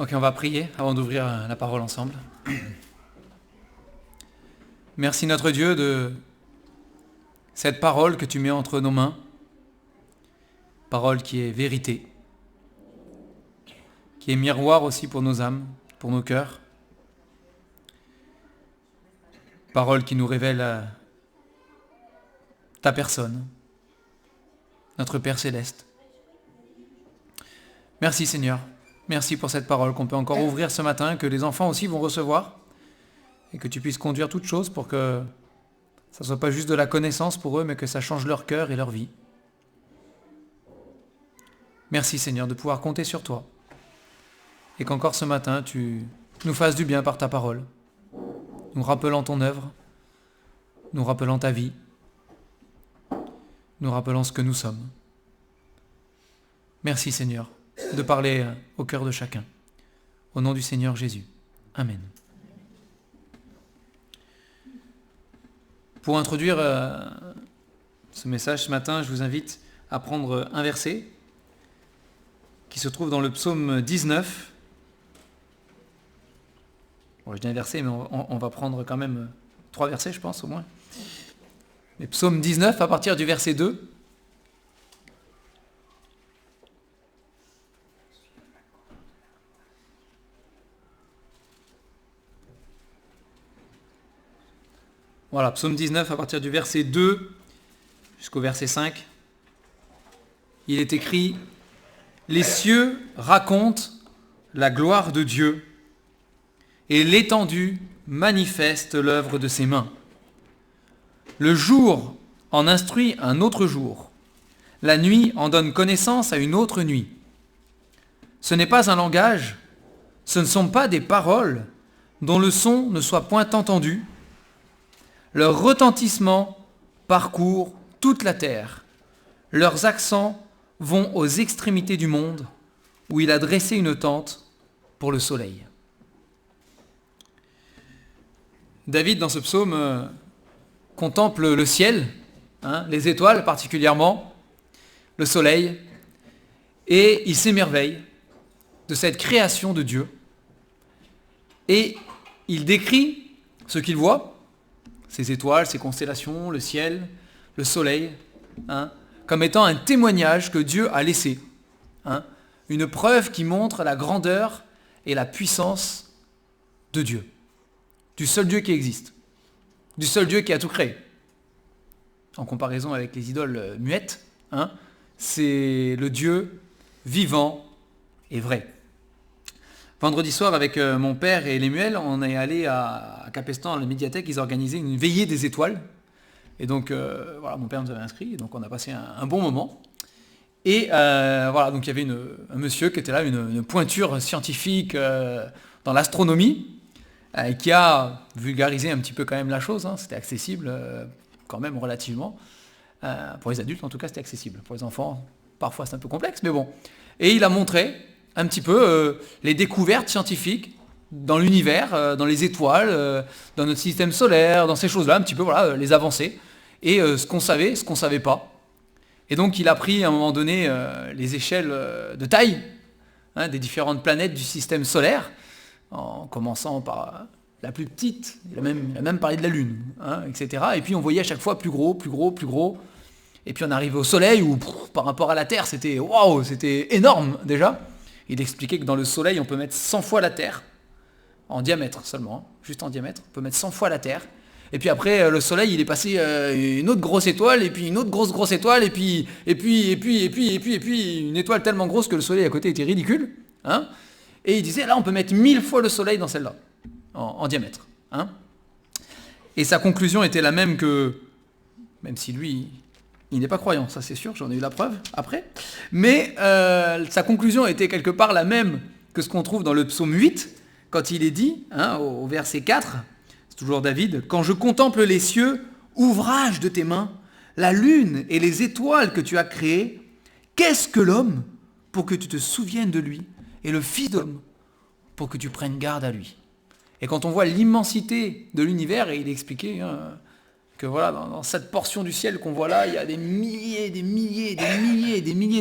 Ok, on va prier avant d'ouvrir la parole ensemble. Merci notre Dieu de cette parole que tu mets entre nos mains, parole qui est vérité, qui est miroir aussi pour nos âmes, pour nos cœurs, parole qui nous révèle ta personne, notre Père Céleste. Merci Seigneur, merci pour cette parole qu'on peut encore ouvrir ce matin, que les enfants aussi vont recevoir, et que tu puisses conduire toutes choses pour que ça ne soit pas juste de la connaissance pour eux, mais que ça change leur cœur et leur vie. Merci Seigneur de pouvoir compter sur toi, et qu'encore ce matin tu nous fasses du bien par ta parole, nous rappelant ton œuvre, nous rappelant ta vie, nous rappelant ce que nous sommes. Merci Seigneur de parler au cœur de chacun. Au nom du Seigneur Jésus. Amen. Pour introduire ce message ce matin, je vous invite à prendre un verset qui se trouve dans le psaume 19. Bon, je dis un verset, mais on va prendre quand même 3 versets, je pense, au moins. Mais psaume 19, à partir du verset 2. Voilà, psaume 19, à partir du verset 2 jusqu'au verset 5. Il est écrit « Les cieux racontent la gloire de Dieu, et l'étendue manifeste l'œuvre de ses mains. Le jour en instruit un autre jour, la nuit en donne connaissance à une autre nuit. Ce n'est pas un langage, ce ne sont pas des paroles dont le son ne soit point entendu. Leur retentissement parcourt toute la terre. Leurs accents vont aux extrémités du monde, où il a dressé une tente pour le soleil. » David, dans ce psaume, contemple le ciel, les étoiles particulièrement, le soleil, et il s'émerveille de cette création de Dieu. Et il décrit ce qu'il voit, ces étoiles, ces constellations, le ciel, le soleil, comme étant un témoignage que Dieu a laissé. Une preuve qui montre la grandeur et la puissance de Dieu. Du seul Dieu qui existe. Du seul Dieu qui a tout créé. En comparaison avec les idoles muettes, c'est le Dieu vivant et vrai. Vendredi soir, avec mon père et Lémuel, on est allé à Capestan, à la médiathèque, ils organisaient une veillée des étoiles. Et donc, voilà, mon père nous avait inscrits, donc on a passé un bon moment. Et voilà, donc il y avait un monsieur qui était là, une pointure scientifique dans l'astronomie, qui a vulgarisé un petit peu quand même la chose. C'était accessible quand même relativement. Pour les adultes, en tout cas, c'était accessible. Pour les enfants, parfois c'est un peu complexe, mais bon. Et il a montré un petit peu les découvertes scientifiques dans l'univers, dans les étoiles, dans notre système solaire, dans ces choses-là, un petit peu, voilà, les avancées, et ce qu'on savait pas. Et donc il a pris à un moment donné les échelles de taille des différentes planètes du système solaire, en commençant par la plus petite, il a même parlé de la Lune, etc. Et puis on voyait à chaque fois plus gros, plus gros, plus gros. Et puis on arrivait au Soleil où, par rapport à la Terre, c'était waouh, c'était énorme déjà. Il expliquait que dans le Soleil, on peut mettre 100 fois la Terre, en diamètre seulement, juste en diamètre, on peut mettre 100 fois la Terre. Et puis après, le Soleil, il est passé une autre grosse étoile, et puis une autre grosse étoile, et puis une étoile tellement grosse que le Soleil à côté était ridicule. Et il disait, là, on peut mettre 1000 fois le Soleil dans celle-là, en diamètre. Et sa conclusion était la même que, même si lui, il n'est pas croyant, ça c'est sûr, j'en ai eu la preuve après, mais sa conclusion était quelque part la même que ce qu'on trouve dans le psaume 8, quand il est dit, au verset 4, c'est toujours David, « Quand je contemple les cieux, ouvrage de tes mains, la lune et les étoiles que tu as créées, qu'est-ce que l'homme pour que tu te souviennes de lui, et le fils d'homme pour que tu prennes garde à lui ?» Et quand on voit l'immensité de l'univers, et il expliquait que voilà, dans cette portion du ciel qu'on voit là, il y a des milliers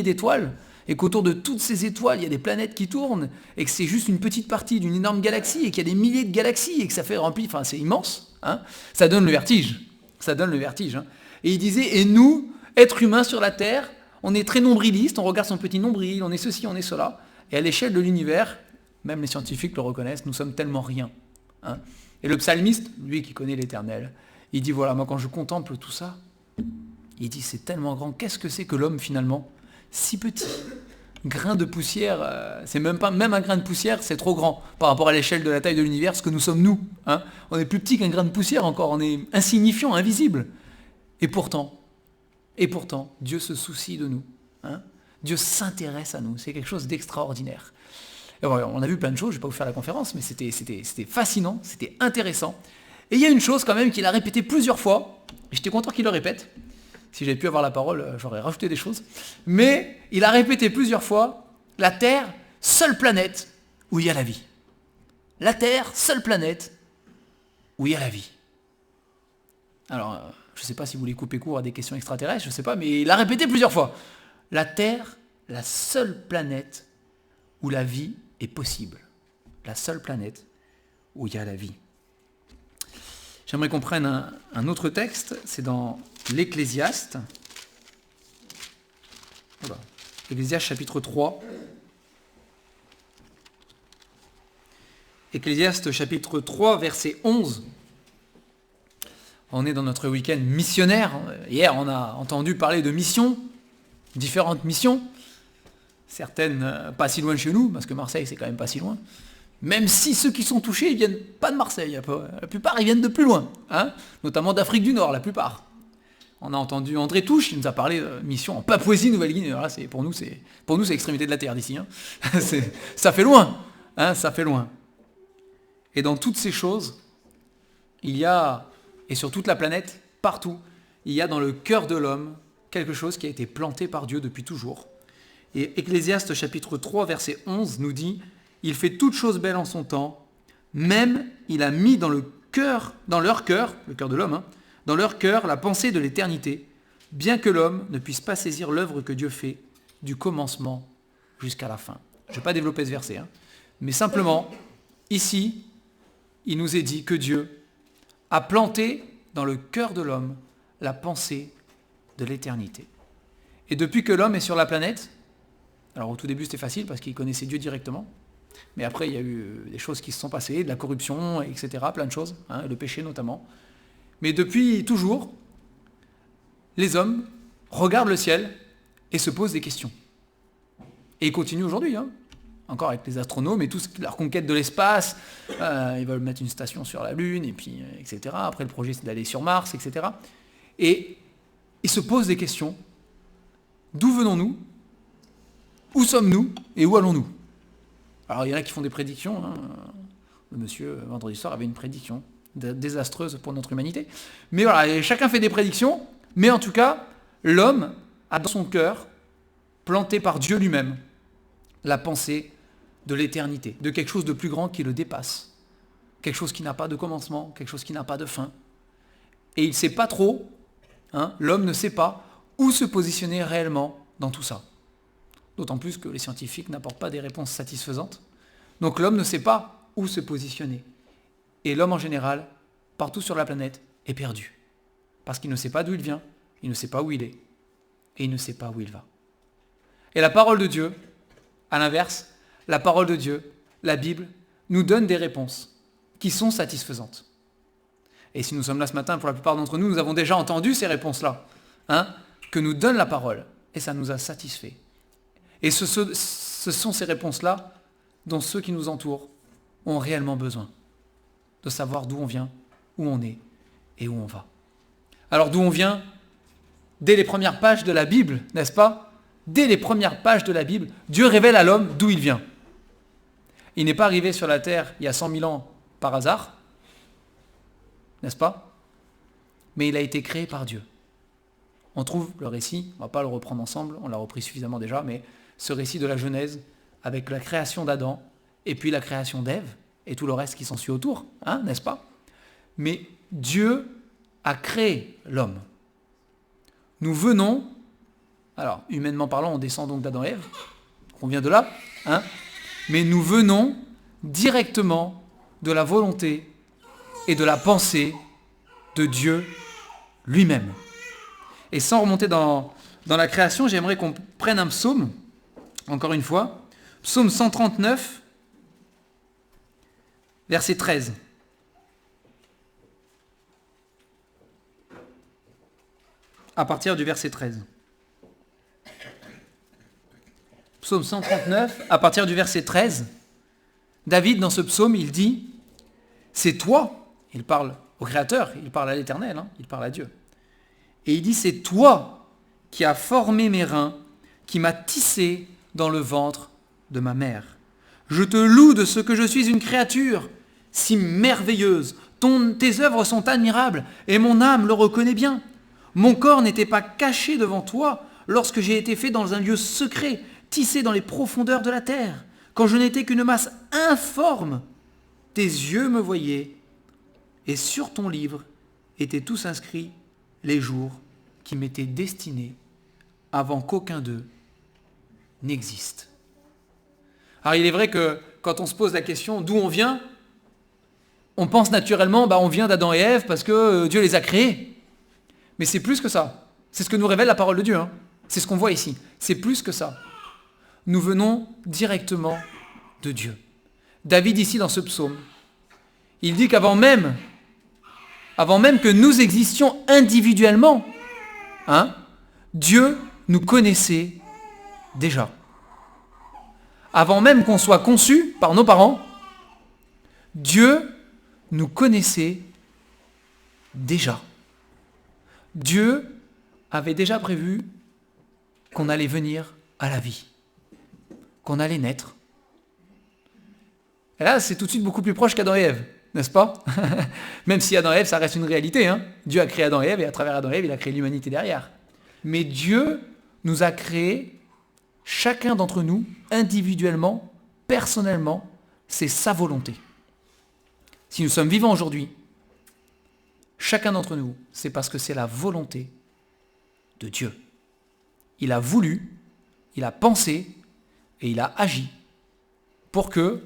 d'étoiles, et qu'autour de toutes ces étoiles, il y a des planètes qui tournent, et que c'est juste une petite partie d'une énorme galaxie, et qu'il y a des milliers de galaxies, et que ça fait rempli, enfin c'est immense, hein, ça donne le vertige. Ça donne le vertige. Hein. Et il disait, et nous, êtres humains sur la Terre, on est très nombrilistes, on regarde son petit nombril, on est ceci, on est cela, et à l'échelle de l'univers, même les scientifiques le reconnaissent, nous sommes tellement rien. Hein. Et le psalmiste, lui qui connaît l'Éternel, il dit, voilà, moi quand je contemple tout ça, il dit, c'est tellement grand, qu'est-ce que c'est que l'homme finalement? Si petit. Grain de poussière, c'est même un grain de poussière, c'est trop grand par rapport à l'échelle de la taille de l'univers, ce que nous sommes nous. Hein. On est plus petit qu'un grain de poussière encore, on est insignifiant, invisible. Et pourtant, Dieu se soucie de nous. Hein. Dieu s'intéresse à nous, c'est quelque chose d'extraordinaire. Et voilà, on a vu plein de choses, je ne vais pas vous faire la conférence, mais c'était fascinant, c'était intéressant. Et il y a une chose quand même qu'il a répété plusieurs fois, et j'étais content qu'il le répète. Si j'avais pu avoir la parole, j'aurais rajouté des choses. Mais il a répété plusieurs fois, la Terre, seule planète où il y a la vie. La Terre, seule planète où il y a la vie. Alors, je ne sais pas si vous voulez couper court à des questions extraterrestres, je ne sais pas, mais il a répété plusieurs fois. La Terre, la seule planète où la vie est possible. La seule planète où il y a la vie. J'aimerais qu'on prenne un autre texte, c'est dans l'Ecclésiaste. Voilà. Ecclésiaste chapitre 3. Ecclésiaste chapitre 3, verset 11. On est dans notre week-end missionnaire. Hier, on a entendu parler de missions, différentes missions. Certaines pas si loin de chez nous, parce que Marseille, c'est quand même pas si loin. Même si ceux qui sont touchés, ils viennent pas de Marseille. La plupart, ils viennent de plus loin. Hein, notamment d'Afrique du Nord, la plupart. On a entendu André Touche, il nous a parlé de mission en Papouasie-Nouvelle-Guinée. Là, pour nous, c'est l'extrémité de la Terre d'ici. Hein. Ça fait loin. Hein, ça fait loin. Et dans toutes ces choses, il y a, et sur toute la planète, partout, il y a dans le cœur de l'homme quelque chose qui a été planté par Dieu depuis toujours. Et Ecclésiaste chapitre 3, verset 11 nous dit « Il fait toutes choses belles en son temps, même il a mis dans leur cœur, le cœur de l'homme, hein, dans leur cœur la pensée de l'éternité, bien que l'homme ne puisse pas saisir l'œuvre que Dieu fait du commencement jusqu'à la fin. » Je ne vais pas développer ce verset, hein, mais simplement, ici, il nous est dit que Dieu a planté dans le cœur de l'homme la pensée de l'éternité. Et depuis que l'homme est sur la planète, alors au tout début c'était facile parce qu'il connaissait Dieu directement, mais après il y a eu des choses qui se sont passées, de la corruption, etc., plein de choses, hein, le péché notamment. Mais depuis toujours, les hommes regardent le ciel et se posent des questions. Et ils continuent aujourd'hui, hein, encore avec les astronomes et toute leur conquête de l'espace. Ils veulent mettre une station sur la Lune, et puis, etc. Après le projet c'est d'aller sur Mars, etc. Et ils se posent des questions. D'où venons-nous ? Où sommes-nous et où allons-nous ? Alors il y en a qui font des prédictions. Hein. Le monsieur, vendredi soir, avait une prédiction désastreuse pour notre humanité. Mais voilà, et chacun fait des prédictions. Mais en tout cas, l'homme a dans son cœur, planté par Dieu lui-même, la pensée de l'éternité, de quelque chose de plus grand qui le dépasse. Quelque chose qui n'a pas de commencement, quelque chose qui n'a pas de fin. Et il ne sait pas trop, hein, l'homme ne sait pas où se positionner réellement dans tout ça. D'autant plus que les scientifiques n'apportent pas des réponses satisfaisantes. Donc l'homme ne sait pas où se positionner. Et l'homme en général, partout sur la planète, est perdu. Parce qu'il ne sait pas d'où il vient, il ne sait pas où il est, et il ne sait pas où il va. Et la parole de Dieu, à l'inverse, la parole de Dieu, la Bible, nous donne des réponses qui sont satisfaisantes. Et si nous sommes là ce matin, pour la plupart d'entre nous, nous avons déjà entendu ces réponses-là, hein, que nous donne la parole, et ça nous a satisfaits. Et ce sont ces réponses-là dont ceux qui nous entourent ont réellement besoin, de savoir d'où on vient, où on est et où on va. Alors d'où on vient ? Dès les premières pages de la Bible, n'est-ce pas ? Dès les premières pages de la Bible, Dieu révèle à l'homme d'où il vient. Il n'est pas arrivé sur la terre il y a 100 000 ans par hasard, n'est-ce pas ? Mais il a été créé par Dieu. On trouve le récit, on ne va pas le reprendre ensemble, on l'a repris suffisamment déjà, mais ce récit de la Genèse, avec la création d'Adam, et puis la création d'Ève, et tout le reste qui s'ensuit autour, hein, n'est-ce pas ? Mais Dieu a créé l'homme. Nous venons Alors, humainement parlant, on descend donc d'Adam et Ève. On vient de là. Hein, mais nous venons directement de la volonté et de la pensée de Dieu lui-même. Et sans remonter dans la création, j'aimerais qu'on prenne un psaume, encore une fois, psaume 139, verset 13. À partir du verset 13. Psaume 139, à partir du verset 13, David, dans ce psaume, il dit « C'est toi », il parle au Créateur, il parle à l'Éternel, hein, il parle à Dieu. Et il dit « C'est toi qui as formé mes reins, qui m'as tissé dans le ventre de ma mère. Je te loue de ce que je suis une créature si merveilleuse. Tes œuvres sont admirables et mon âme le reconnaît bien. Mon corps n'était pas caché devant toi lorsque j'ai été fait dans un lieu secret, tissé dans les profondeurs de la terre. Quand je n'étais qu'une masse informe, tes yeux me voyaient et sur ton livre étaient tous inscrits les jours qui m'étaient destinés avant qu'aucun d'eux n'existe. » Alors il est vrai que quand on se pose la question d'où on vient, on pense naturellement on vient d'Adam et Ève parce que Dieu les a créés. Mais c'est plus que ça. C'est ce que nous révèle la parole de Dieu. Hein. C'est ce qu'on voit ici. C'est plus que ça. Nous venons directement de Dieu. David ici dans ce psaume, il dit qu'avant même que nous existions individuellement, Dieu nous connaissait déjà. Avant même qu'on soit conçus par nos parents, Dieu nous connaissait déjà. Dieu avait déjà prévu qu'on allait venir à la vie, qu'on allait naître. Et là, c'est tout de suite beaucoup plus proche qu'Adam et Ève, n'est-ce pas? Même si Adam et Ève, ça reste une réalité. Hein. Dieu a créé Adam et Ève, et à travers Adam et Ève, il a créé l'humanité derrière. Mais Dieu nous a créés, chacun d'entre nous, individuellement, personnellement, c'est sa volonté. Si nous sommes vivants aujourd'hui, chacun d'entre nous, c'est parce que c'est la volonté de Dieu. Il a voulu, il a pensé et il a agi pour que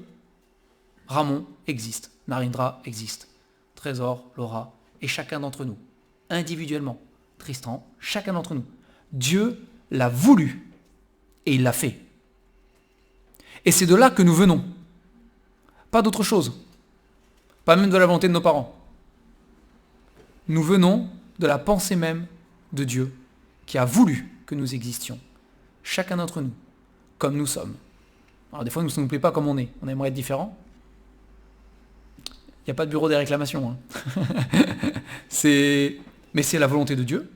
Ramon existe, Narendra existe, Trésor, Laura et chacun d'entre nous, individuellement, Tristan, chacun d'entre nous. Dieu l'a voulu et il l'a fait. Et c'est de là que nous venons. Pas d'autre chose. Pas même de la volonté de nos parents. Nous venons de la pensée même de Dieu qui a voulu que nous existions, chacun d'entre nous, comme nous sommes. Alors des fois, ça ne nous plaît pas comme on est. On aimerait être différent. Il n'y a pas de bureau des réclamations. Hein. Mais c'est la volonté de Dieu.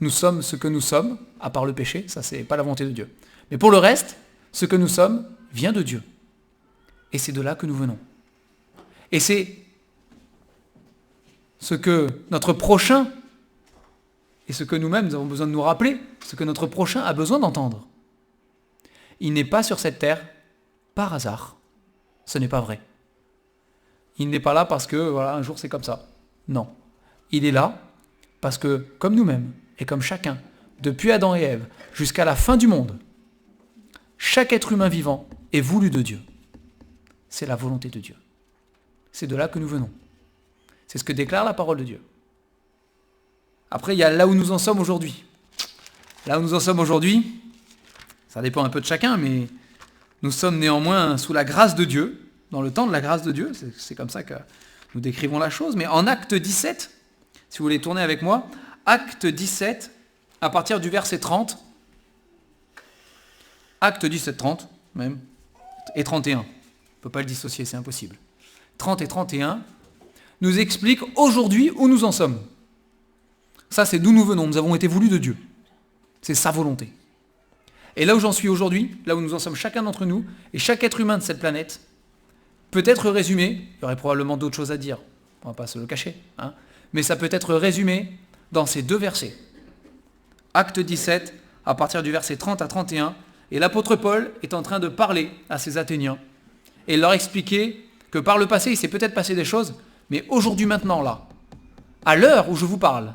Nous sommes ce que nous sommes, à part le péché, ça c'est pas la volonté de Dieu. Mais pour le reste, ce que nous sommes vient de Dieu. Et c'est de là que nous venons. Et c'est ce que notre prochain, et ce que nous-mêmes nous avons besoin de nous rappeler, ce que notre prochain a besoin d'entendre. Il n'est pas sur cette terre par hasard. Ce n'est pas vrai. Il n'est pas là parce que, voilà, un jour c'est comme ça. Non. Il est là parce que, comme nous-mêmes, et comme chacun, depuis Adam et Ève, jusqu'à la fin du monde, chaque être humain vivant est voulu de Dieu. C'est la volonté de Dieu. C'est de là que nous venons. C'est ce que déclare la parole de Dieu. Après, il y a là où nous en sommes aujourd'hui. Là où nous en sommes aujourd'hui, ça dépend un peu de chacun, mais nous sommes néanmoins sous la grâce de Dieu, dans le temps de la grâce de Dieu, c'est comme ça que nous décrivons la chose, mais en Acte 17, si vous voulez tourner avec moi, Acte 17, à partir du verset 30, Acte 17, 30 même, et 31, on ne peut pas le dissocier, c'est impossible. 30 et 31 nous expliquent aujourd'hui où nous en sommes. Ça, c'est d'où nous venons, nous avons été voulus de Dieu. C'est sa volonté. Et là où j'en suis aujourd'hui, là où nous en sommes chacun d'entre nous, et chaque être humain de cette planète, peut être résumé, il y aurait probablement d'autres choses à dire, on ne va pas se le cacher, hein, mais ça peut être résumé dans ces deux versets. Acte 17, à partir du verset 30 à 31, et l'apôtre Paul est en train de parler à ces Athéniens, et leur expliquer que par le passé, il s'est peut-être passé des choses, mais aujourd'hui, maintenant, là, à l'heure où je vous parle,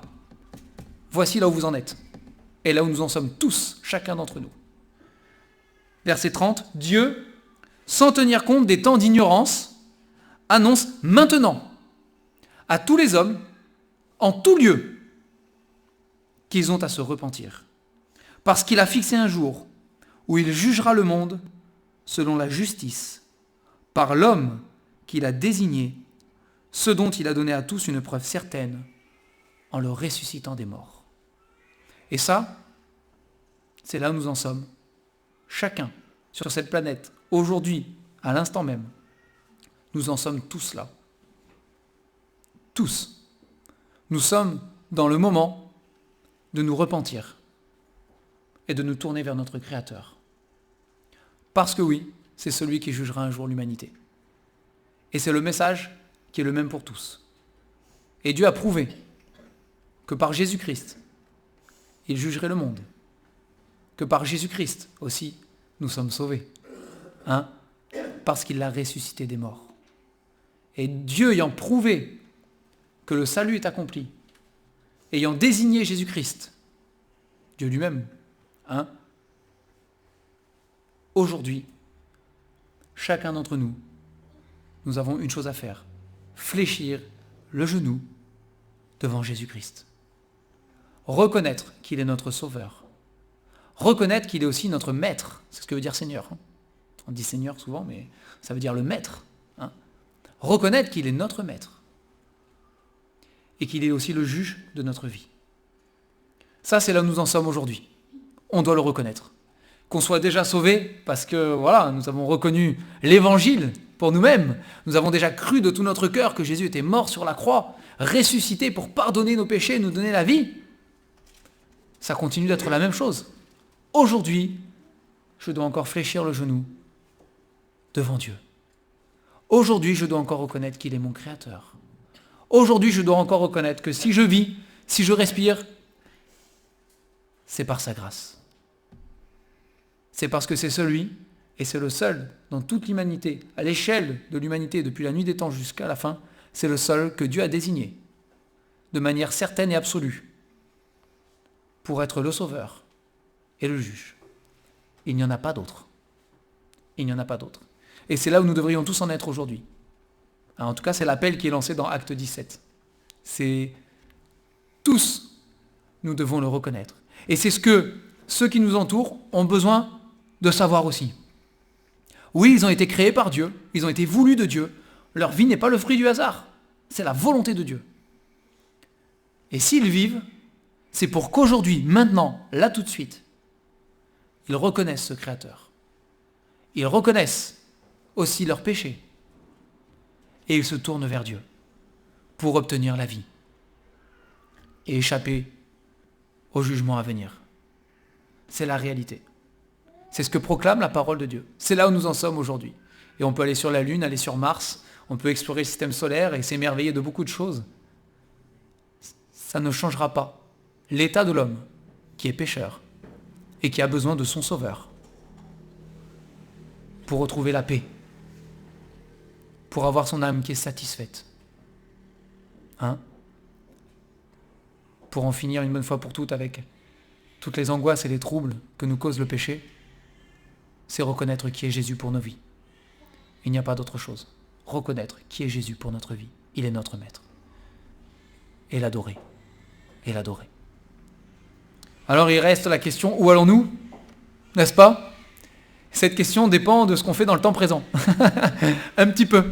voici là où vous en êtes. est là où nous en sommes tous, chacun d'entre nous. Verset 30, Dieu, sans tenir compte des temps d'ignorance, annonce maintenant à tous les hommes, en tout lieu, qu'ils ont à se repentir. Parce qu'il a fixé un jour où il jugera le monde selon la justice, par l'homme qu'il a désigné, ce dont il a donné à tous une preuve certaine, en le ressuscitant des morts. Et ça, c'est là où nous en sommes. Chacun, sur cette planète, aujourd'hui, à l'instant même, nous en sommes tous là. Tous. Nous sommes dans le moment de nous repentir et de nous tourner vers notre Créateur. Parce que oui, c'est celui qui jugera un jour l'humanité. Et c'est le message qui est le même pour tous. Et Dieu a prouvé que par Jésus-Christ, il jugerait le monde. Que par Jésus-Christ aussi, nous sommes sauvés. Parce qu'il l'a ressuscité des morts. Et Dieu ayant prouvé que le salut est accompli, ayant désigné Jésus-Christ, Dieu lui-même, aujourd'hui, chacun d'entre nous, nous avons une chose à faire, fléchir le genou devant Jésus-Christ. Reconnaître qu'il est notre Sauveur. Reconnaître qu'il est aussi notre Maître. C'est ce que veut dire Seigneur. On dit Seigneur souvent, mais ça veut dire le Maître. Reconnaître qu'il est notre Maître. Et qu'il est aussi le juge de notre vie. Ça, c'est là où nous en sommes aujourd'hui. On doit le reconnaître. Qu'on soit déjà sauvés, parce que voilà, nous avons reconnu l'Évangile pour nous-mêmes. Nous avons déjà cru de tout notre cœur que Jésus était mort sur la croix, ressuscité pour pardonner nos péchés et nous donner la vie. Ça continue d'être la même chose. Aujourd'hui, je dois encore fléchir le genou devant Dieu. Aujourd'hui, je dois encore reconnaître qu'il est mon Créateur. Aujourd'hui, je dois encore reconnaître que si je vis, si je respire, c'est par sa grâce. C'est parce que c'est celui, et c'est le seul dans toute l'humanité, à l'échelle de l'humanité depuis la nuit des temps jusqu'à la fin, c'est le seul que Dieu a désigné, de manière certaine et absolue, pour être le Sauveur et le juge. Il n'y en a pas d'autre. Il n'y en a pas d'autre. Et c'est là où nous devrions tous en être aujourd'hui. En tout cas, c'est l'appel qui est lancé dans Acte 17. C'est tous, nous devons le reconnaître. Et c'est ce que ceux qui nous entourent ont besoin de savoir aussi. Oui, ils ont été créés par Dieu, ils ont été voulus de Dieu. Leur vie n'est pas le fruit du hasard, c'est la volonté de Dieu. Et s'ils vivent, c'est pour qu'aujourd'hui, maintenant, là tout de suite, ils reconnaissent ce Créateur. Ils reconnaissent aussi leurs péchés. Et ils se tournent vers Dieu pour obtenir la vie et échapper au jugement à venir. C'est la réalité. C'est ce que proclame la parole de Dieu. C'est là où nous en sommes aujourd'hui. Et on peut aller sur la Lune, aller sur Mars, on peut explorer le système solaire et s'émerveiller de beaucoup de choses. Ça ne changera pas l'état de l'homme qui est pécheur et qui a besoin de son Sauveur pour retrouver la paix, pour avoir son âme qui est satisfaite. Pour en finir une bonne fois pour toutes avec toutes les angoisses et les troubles que nous cause le péché, c'est reconnaître qui est Jésus pour nos vies. Il n'y a pas d'autre chose. Reconnaître qui est Jésus pour notre vie. Il est notre Maître. Et l'adorer. Et l'adorer. Alors il reste la question, où allons-nous ? N'est-ce pas ? Cette question dépend de ce qu'on fait dans le temps présent. un petit peu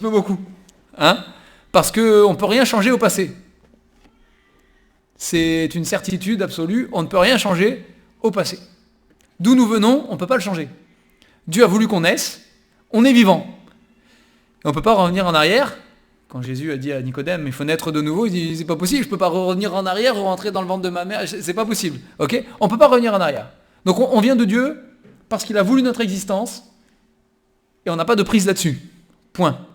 beaucoup. Parce qu'on ne peut rien changer au passé. C'est une certitude absolue, on ne peut rien changer au passé. D'où nous venons, on ne peut pas le changer. Dieu a voulu qu'on naisse, on est vivant. Et on ne peut pas revenir en arrière. Quand Jésus a dit à Nicodème, il faut naître de nouveau, il dit, c'est pas possible, je ne peux pas revenir en arrière, rentrer dans le ventre de ma mère, c'est pas possible. Ok ? On ne peut pas revenir en arrière. Donc on vient de Dieu parce qu'il a voulu notre existence et on n'a pas de prise là-dessus. Point.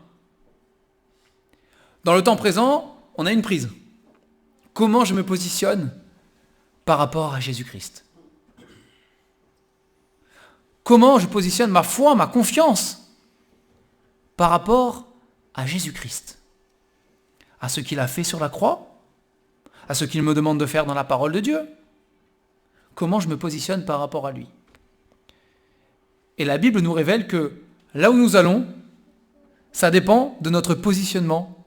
Dans le temps présent, on a une prise. Comment je me positionne par rapport à Jésus-Christ ? Comment je positionne ma foi, ma confiance par rapport à Jésus-Christ ? À ce qu'il a fait sur la croix ? À ce qu'il me demande de faire dans la parole de Dieu ? comment je me positionne par rapport à lui. Et la Bible nous révèle que là où nous allons, ça dépend de notre positionnement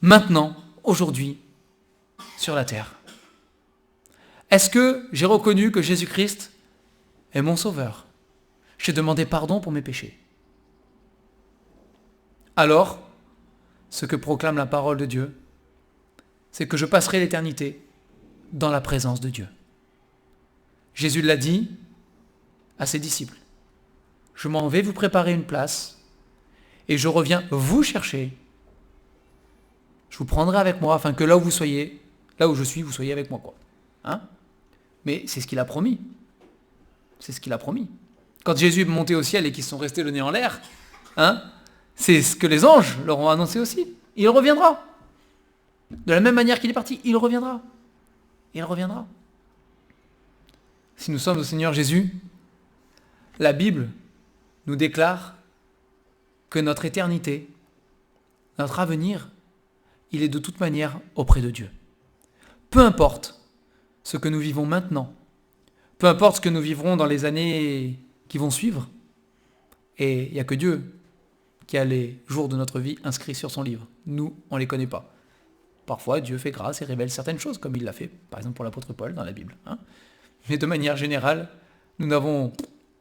maintenant, aujourd'hui, sur la terre. Est-ce que j'ai reconnu que Jésus-Christ est mon sauveur? J'ai demandé pardon pour mes péchés. Alors, ce que proclame la parole de Dieu, c'est que je passerai l'éternité dans la présence de Dieu. Jésus l'a dit à ses disciples. Je m'en vais vous préparer une place et je reviens vous chercher. Je vous prendrai avec moi afin que là où vous soyez, là où je suis, vous soyez avec moi, quoi. Hein? Mais c'est ce qu'il a promis. C'est ce qu'il a promis. Quand Jésus est monté au ciel et qu'ils sont restés le nez en l'air, c'est ce que les anges leur ont annoncé aussi. Il reviendra. De la même manière qu'il est parti, il reviendra. Il reviendra. Si nous sommes au Seigneur Jésus, la Bible nous déclare que notre éternité, notre avenir, il est de toute manière auprès de Dieu. Peu importe ce que nous vivons maintenant, peu importe ce que nous vivrons dans les années qui vont suivre, et il n'y a que Dieu qui a les jours de notre vie inscrits sur son livre. Nous, on ne les connaît pas. Parfois, Dieu fait grâce et révèle certaines choses, comme il l'a fait, par exemple pour l'apôtre Paul dans la Bible. Mais de manière générale, nous n'avons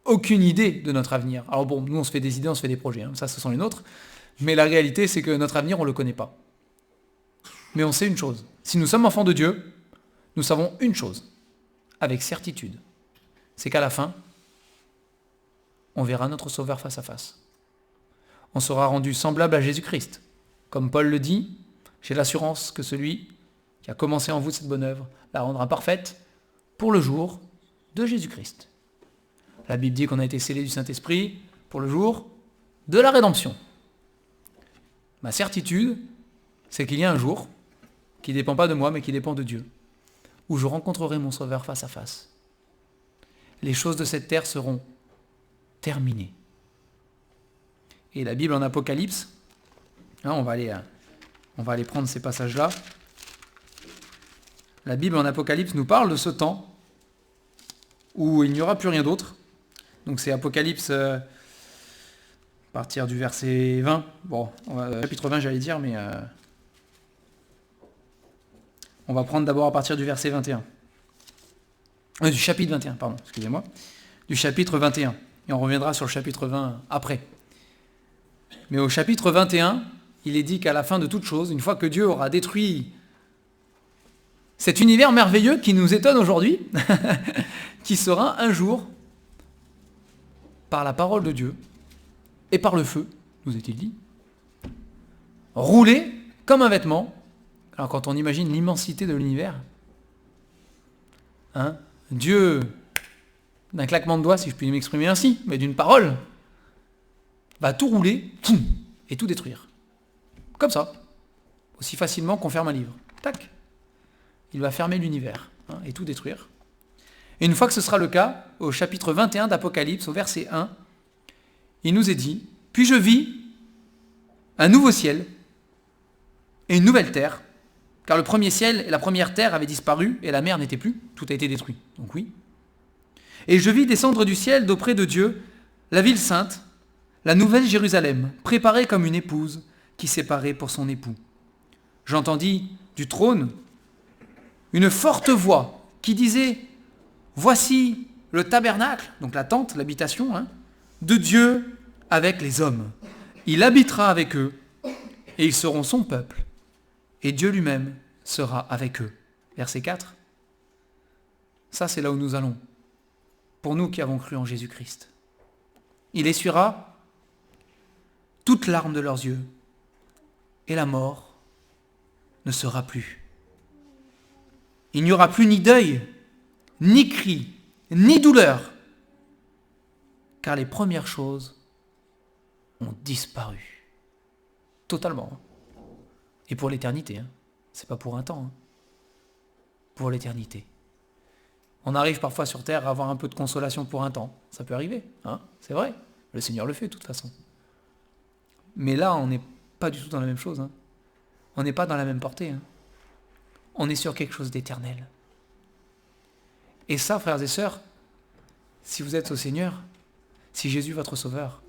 aucune idée de notre avenir. Alors bon, nous on se fait des idées, on se fait des projets, ça ce sont les nôtres, mais la réalité c'est que notre avenir on ne le connaît pas. Mais on sait une chose, si nous sommes enfants de Dieu, nous savons une chose, avec certitude, c'est qu'à la fin, on verra notre Sauveur face à face. On sera rendu semblable à Jésus-Christ. Comme Paul le dit, j'ai l'assurance que celui qui a commencé en vous cette bonne œuvre la rendra parfaite pour le jour de Jésus-Christ. La Bible dit qu'on a été scellés du Saint-Esprit pour le jour de la rédemption. Ma certitude, c'est qu'il y a un jour qui ne dépend pas de moi, mais qui dépend de Dieu, où je rencontrerai mon Sauveur face à face. Les choses de cette terre seront terminées. Et la Bible en Apocalypse, on va aller prendre ces passages-là. La Bible en Apocalypse nous parle de ce temps où il n'y aura plus rien d'autre. Donc c'est Apocalypse à partir du verset 20. Bon, chapitre 20 j'allais dire, mais on va prendre d'abord à partir du verset 21. Du chapitre 21, pardon, excusez-moi. Du chapitre 21. Et on reviendra sur le chapitre 20 après. Mais au chapitre 21, il est dit qu'à la fin de toute chose, une fois que Dieu aura détruit cet univers merveilleux qui nous étonne aujourd'hui, qui sera un jour, par la parole de Dieu et par le feu, nous est-il dit, roulé comme un vêtement. Alors quand on imagine l'immensité de l'univers, Dieu, d'un claquement de doigts, si je puis m'exprimer ainsi, mais d'une parole, va tout rouler et tout détruire. Comme ça. Aussi facilement qu'on ferme un livre. Tac. Il va fermer l'univers et tout détruire. Et une fois que ce sera le cas, au chapitre 21 d'Apocalypse, au verset 1, il nous est dit, « Puis je vis un nouveau ciel et une nouvelle terre, car le premier ciel et la première terre avaient disparu et la mer n'était plus, tout a été détruit. » Donc oui. « Et je vis descendre du ciel d'auprès de Dieu la ville sainte, la nouvelle Jérusalem, préparée comme une épouse qui s'est parée pour son époux. J'entendis du trône une forte voix qui disait « Voici le tabernacle, donc la tente, l'habitation, de Dieu avec les hommes. Il habitera avec eux et ils seront son peuple et Dieu lui-même sera avec eux. » Verset 4. Ça, c'est là où nous allons, pour nous qui avons cru en Jésus-Christ. Il essuiera toute larme de leurs yeux et la mort ne sera plus. Il n'y aura plus ni deuil, ni cri, ni douleur, car les premières choses ont disparu. Totalement. Et pour l'éternité. C'est pas pour un temps. Pour l'éternité. On arrive parfois sur Terre à avoir un peu de consolation pour un temps. Ça peut arriver. C'est vrai. Le Seigneur le fait de toute façon. Mais là, on n'est pas du tout dans la même chose. On n'est pas dans la même portée. On est sur quelque chose d'éternel. Et ça, frères et sœurs, si vous êtes au Seigneur, si Jésus est votre sauveur,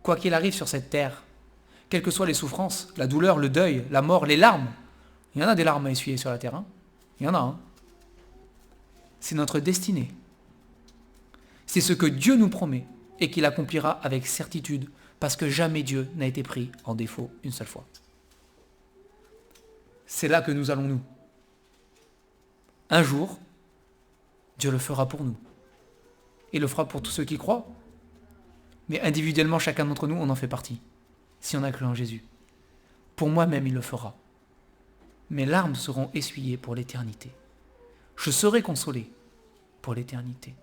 quoi qu'il arrive sur cette terre, quelles que soient les souffrances, la douleur, le deuil, la mort, les larmes, il y en a des larmes à essuyer sur la terre, hein. Il y en a, hein. C'est notre destinée. C'est ce que Dieu nous promet et qu'il accomplira avec certitude, parce que jamais Dieu n'a été pris en défaut une seule fois. C'est là que nous allons nous. Un jour, Dieu le fera pour nous. Il le fera pour tous ceux qui croient. Mais individuellement, chacun d'entre nous, on en fait partie, si on a cru en Jésus. Pour moi-même, il le fera. Mes larmes seront essuyées pour l'éternité. Je serai consolé pour l'éternité.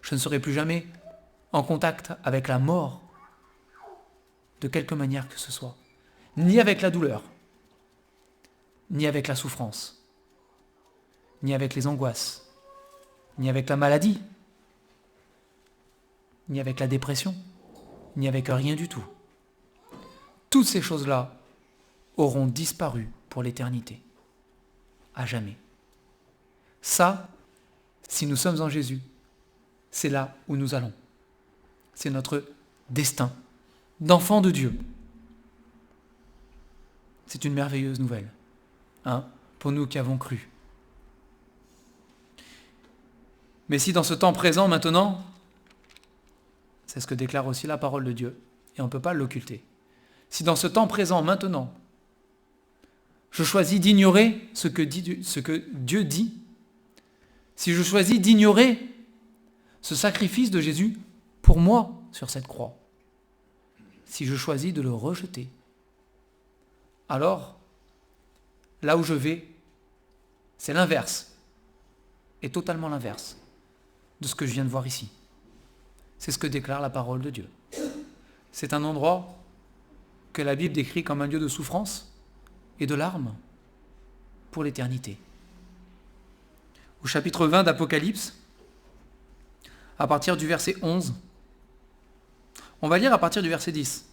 Je ne serai plus jamais en contact avec la mort, de quelque manière que ce soit, ni avec la douleur, ni avec la souffrance, ni avec les angoisses, ni avec la maladie, ni avec la dépression, ni avec rien du tout. Toutes ces choses-là auront disparu pour l'éternité, à jamais. Ça, si nous sommes en Jésus, c'est là où nous allons. C'est notre destin d'enfant de Dieu. C'est une merveilleuse nouvelle, hein, pour nous qui avons cru. Mais si dans ce temps présent maintenant, c'est ce que déclare aussi la parole de Dieu, et on ne peut pas l'occulter. Si dans ce temps présent maintenant, je choisis d'ignorer ce que Dieu dit, si je choisis d'ignorer ce sacrifice de Jésus pour moi sur cette croix, si je choisis de le rejeter, alors là où je vais, c'est l'inverse, et totalement l'inverse de ce que je viens de voir ici. C'est ce que déclare la parole de Dieu. C'est un endroit que la Bible décrit comme un lieu de souffrance et de larmes pour l'éternité. Au chapitre 20 d'Apocalypse, à partir du verset 11, on va lire à partir du verset 10.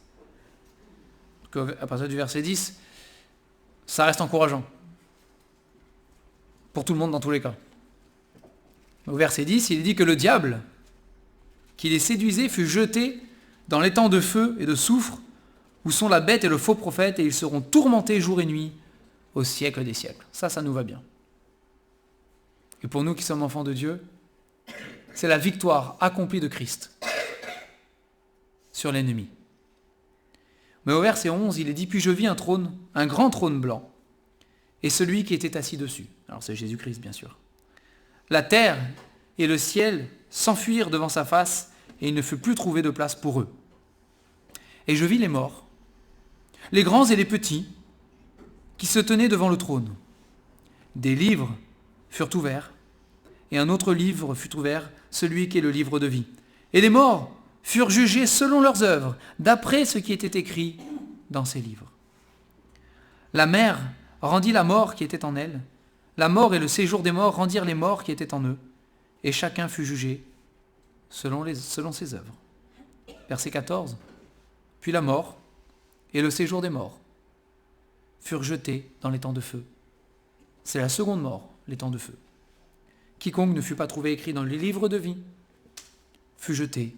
Parce qu'à partir du verset 10, ça reste encourageant. Pour tout le monde dans tous les cas. Au verset 10, il est dit que le diable, qui les séduisait, fut jeté dans l'étang de feu et de soufre, où sont la bête et le faux prophète, et ils seront tourmentés jour et nuit au siècle des siècles. Ça nous va bien. Et pour nous qui sommes enfants de Dieu, c'est la victoire accomplie de Christ sur l'ennemi. Mais au verset 11, il est dit, puis je vis un trône, un grand trône blanc, et celui qui était assis dessus. Alors c'est Jésus-Christ, bien sûr. La terre et le ciel s'enfuirent devant sa face, et il ne fut plus trouvé de place pour eux. Et je vis les morts, les grands et les petits, qui se tenaient devant le trône. Des livres furent ouverts, et un autre livre fut ouvert, celui qui est le livre de vie. Et les morts furent jugés selon leurs œuvres, d'après ce qui était écrit dans ces livres. La mer rendit la mort qui était en elle, la mort et le séjour des morts rendirent les morts qui étaient en eux, et chacun fut jugé selon ses œuvres. Verset 14. Puis la mort et le séjour des morts furent jetés dans les temps de feu. C'est la seconde mort, les temps de feu. Quiconque ne fut pas trouvé écrit dans les livres de vie fut jeté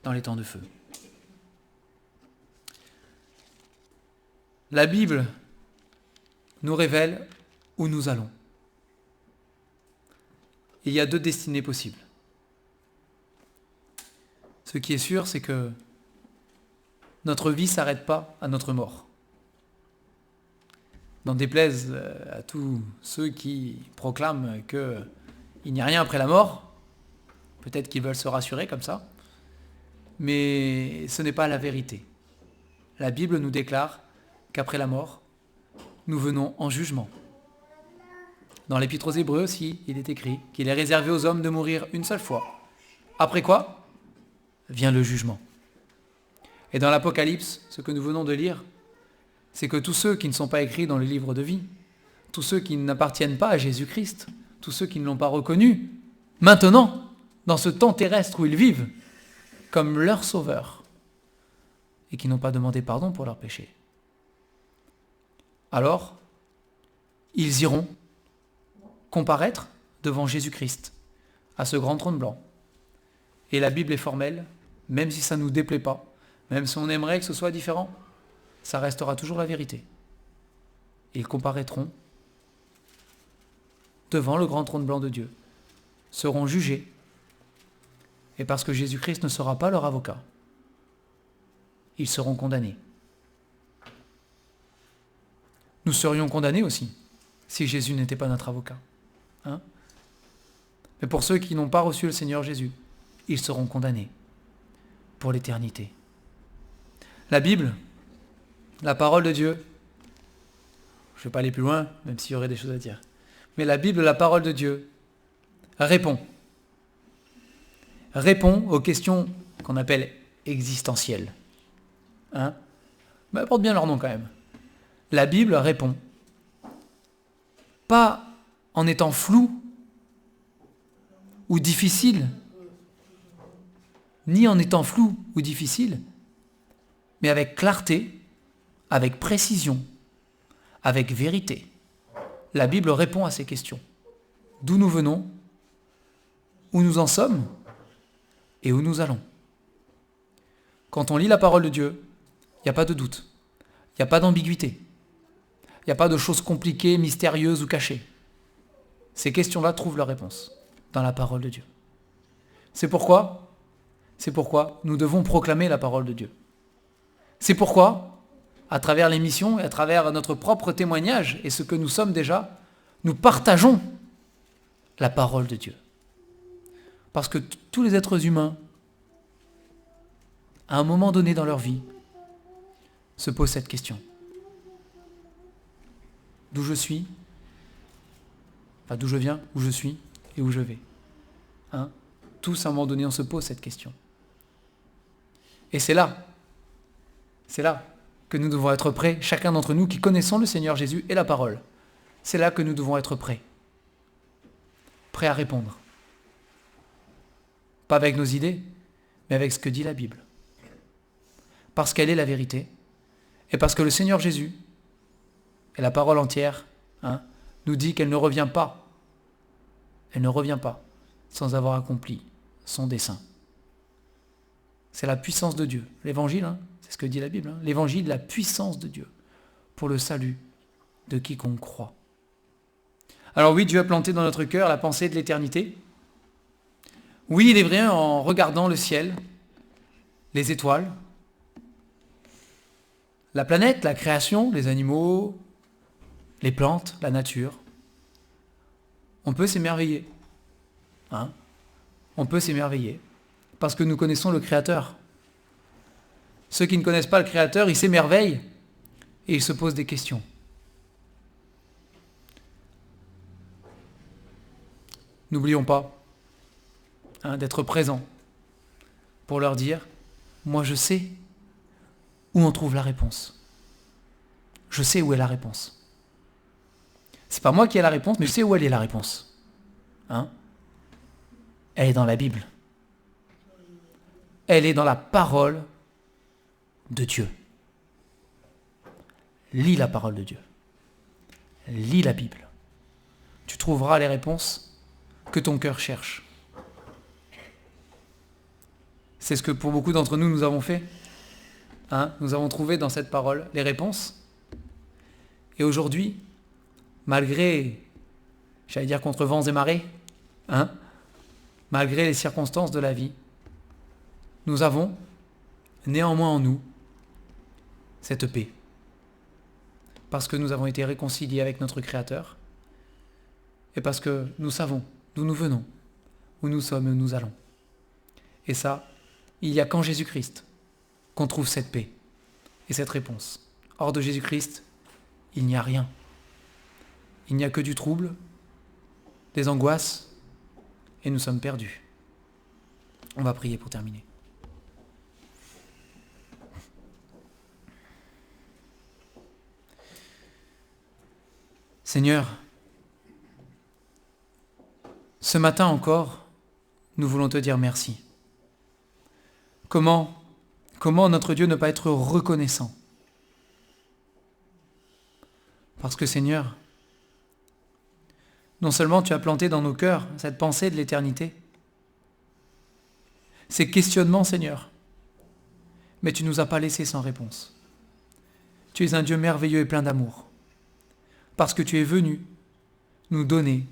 dans les temps de feu. La Bible nous révèle où nous allons. Il y a deux destinées possibles. Ce qui est sûr, c'est que notre vie ne s'arrête pas à notre mort. N'en déplaise à tous ceux qui proclament qu'il n'y a rien après la mort, peut-être qu'ils veulent se rassurer comme ça, mais ce n'est pas la vérité. La Bible nous déclare qu'après la mort, nous venons en jugement. Dans l'Épître aux Hébreux aussi, il est écrit qu'il est réservé aux hommes de mourir une seule fois. Après quoi vient le jugement. Et dans l'Apocalypse, ce que nous venons de lire, c'est que tous ceux qui ne sont pas écrits dans le livre de vie, tous ceux qui n'appartiennent pas à Jésus-Christ, tous ceux qui ne l'ont pas reconnu, maintenant, dans ce temps terrestre où ils vivent, comme leur sauveur, et qui n'ont pas demandé pardon pour leurs péchés. Alors, ils iront comparaître devant Jésus-Christ, à ce grand trône blanc. Et la Bible est formelle, même si ça ne nous déplaît pas, même si on aimerait que ce soit différent, ça restera toujours la vérité. Ils comparaîtront devant le grand trône blanc de Dieu, seront jugés, et parce que Jésus-Christ ne sera pas leur avocat, ils seront condamnés. Nous serions condamnés aussi, si Jésus n'était pas notre avocat. Mais pour ceux qui n'ont pas reçu le Seigneur Jésus, ils seront condamnés pour l'éternité. La Bible, la parole de Dieu, je ne vais pas aller plus loin, même s'il y aurait des choses à dire, mais la Bible, la parole de Dieu, répond aux questions qu'on appelle existentielles. Mais elle porte bien leur nom quand même. La Bible répond, pas en étant floue ou difficile, ni en étant floue ou difficile, mais avec clarté, avec précision, avec vérité. La Bible répond à ces questions. D'où nous venons, où nous en sommes et où nous allons. Quand on lit la parole de Dieu, il n'y a pas de doute, il n'y a pas d'ambiguïté, il n'y a pas de choses compliquées, mystérieuses ou cachées. Ces questions-là trouvent leur réponse dans la parole de Dieu. C'est pourquoi nous devons proclamer la parole de Dieu. C'est pourquoi, à travers l'émission et à travers notre propre témoignage et ce que nous sommes déjà, nous partageons la parole de Dieu. Parce que tous les êtres humains, à un moment donné dans leur vie, se posent cette question. D'où je suis, d'où je viens, où je suis et où je vais. Tous, à un moment donné, on se pose cette question. Et c'est là que nous devons être prêts, chacun d'entre nous qui connaissons le Seigneur Jésus et la parole. C'est là que nous devons être prêts à répondre. Pas avec nos idées, mais avec ce que dit la Bible. Parce qu'elle est la vérité, et parce que le Seigneur Jésus, et la parole entière, nous dit qu'elle ne revient pas. Elle ne revient pas sans avoir accompli son dessein. C'est la puissance de Dieu. L'évangile, c'est ce que dit la Bible. L'évangile, la puissance de Dieu pour le salut de quiconque croit. Alors oui, Dieu a planté dans notre cœur la pensée de l'éternité. Oui, il est vrai, en regardant le ciel, les étoiles, la planète, la création, les animaux, les plantes, la nature, on peut s'émerveiller. On peut s'émerveiller parce que nous connaissons le Créateur. Ceux qui ne connaissent pas le Créateur, ils s'émerveillent et ils se posent des questions. N'oublions pas d'être présents pour leur dire, moi je sais où on trouve la réponse. Je sais où est la réponse. C'est pas moi qui ai la réponse, mais je sais où elle est la réponse. Elle est dans la Bible. Elle est dans la parole de Dieu. Lis la parole de Dieu. Lis la Bible. Tu trouveras les réponses que ton cœur cherche. C'est ce que pour beaucoup d'entre nous, nous avons fait. Nous avons trouvé dans cette parole les réponses. Et aujourd'hui, malgré, j'allais dire contre vents et marées, malgré les circonstances de la vie, nous avons néanmoins en nous cette paix. Parce que nous avons été réconciliés avec notre Créateur et parce que nous savons d'où nous venons, où nous sommes et où nous allons. Et ça, il n'y a qu'en Jésus-Christ qu'on trouve cette paix et cette réponse. Hors de Jésus-Christ, il n'y a rien. Il n'y a que du trouble, des angoisses, et nous sommes perdus. On va prier pour terminer. Seigneur, ce matin encore, nous voulons te dire merci. Comment notre Dieu ne pas être reconnaissant? Parce que Seigneur, Non seulement tu as planté dans nos cœurs cette pensée de l'éternité, ces questionnements, Seigneur, mais tu ne nous as pas laissés sans réponse. Tu es un Dieu merveilleux et plein d'amour, parce que tu es venu nous donner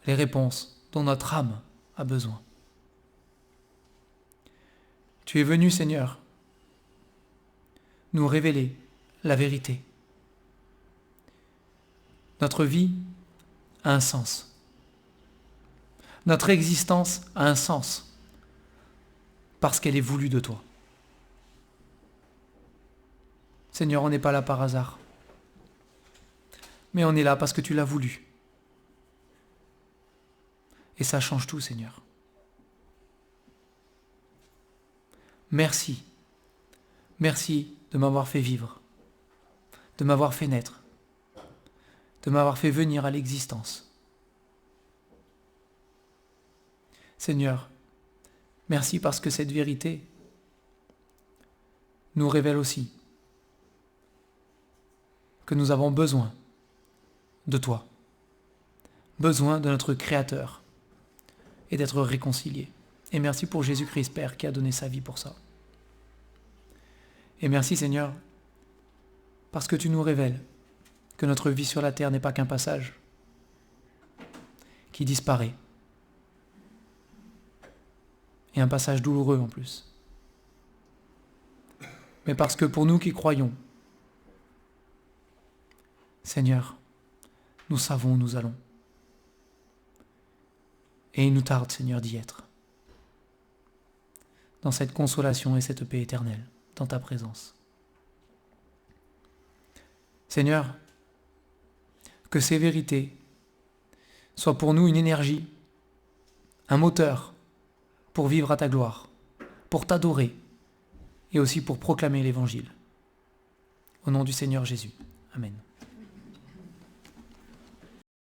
les réponses dont notre âme a besoin. Tu es venu, Seigneur, nous révéler la vérité. Notre vie a un sens. Notre existence a un sens parce qu'elle est voulue de toi. Seigneur, on n'est pas là par hasard, mais on est là parce que tu l'as voulu. Et ça change tout, Seigneur. Merci. Merci de m'avoir fait vivre, de m'avoir fait naître, de m'avoir fait venir à l'existence. Seigneur, merci parce que cette vérité nous révèle aussi que nous avons besoin de toi, besoin de notre Créateur et d'être réconciliés. Et merci pour Jésus-Christ, Père, qui a donné sa vie pour ça. Et merci, Seigneur, parce que tu nous révèles que notre vie sur la terre n'est pas qu'un passage qui disparaît. Et un passage douloureux en plus. Mais parce que pour nous qui croyons, Seigneur, nous savons où nous allons. Et il nous tarde, Seigneur, d'y être. Dans cette consolation et cette paix éternelle, dans ta présence. Seigneur, que ces vérités soient pour nous une énergie, un moteur pour vivre à ta gloire, pour t'adorer et aussi pour proclamer l'Évangile. Au nom du Seigneur Jésus. Amen.